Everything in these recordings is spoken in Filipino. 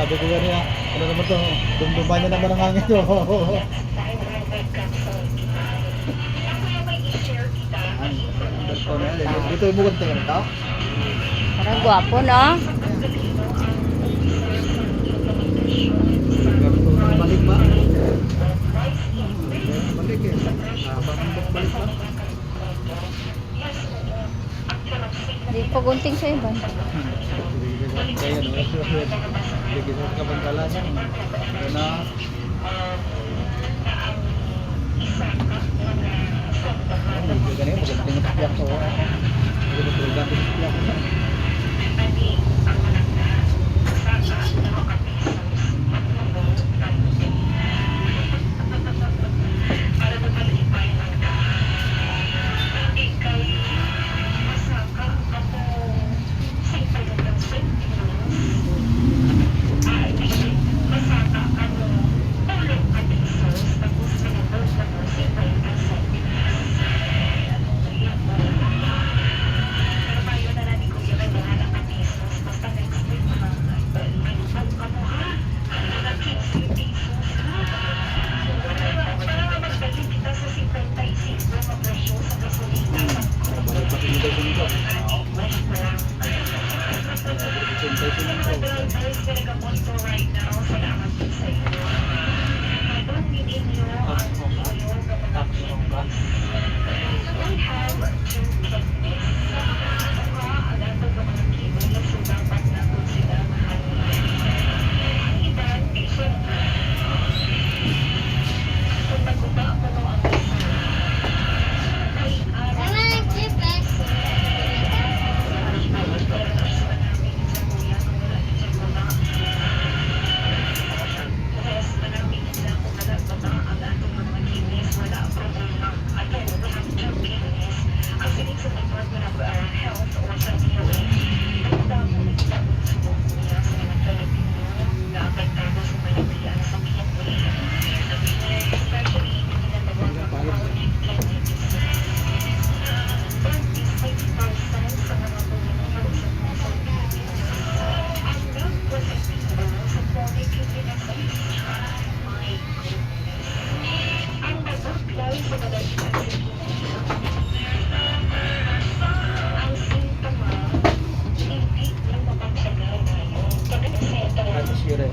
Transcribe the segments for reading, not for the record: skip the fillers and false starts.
Sabi ko yan niya, ano naman to, dumduman niya naman ang hangin to. Dito yung mugot tingin ito. Parang gwapo, no? Balik ba? Balik eh. Parang balik ba? Di pa gunting sa iba. Kaya no, bigyan sa kabantalasan. Na ganyan, magandang yung tiyak ko. Magandang yung tiyak ko.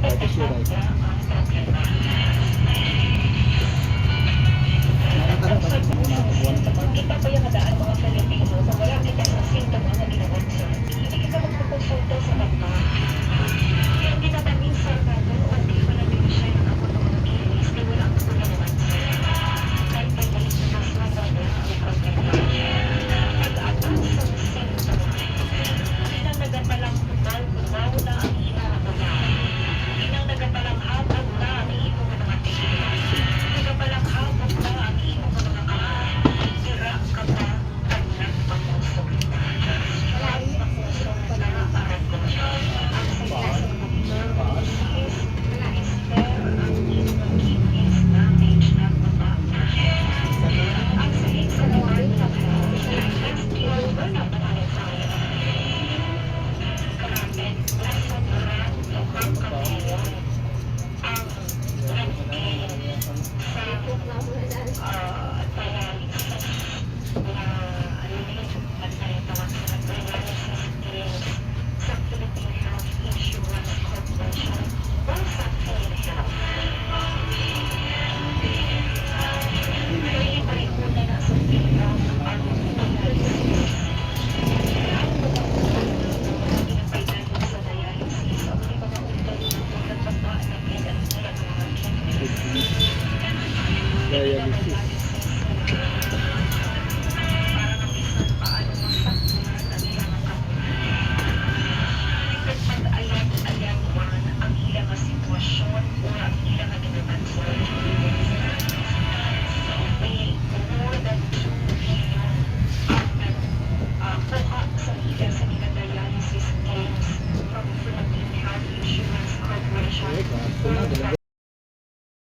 Right is your right.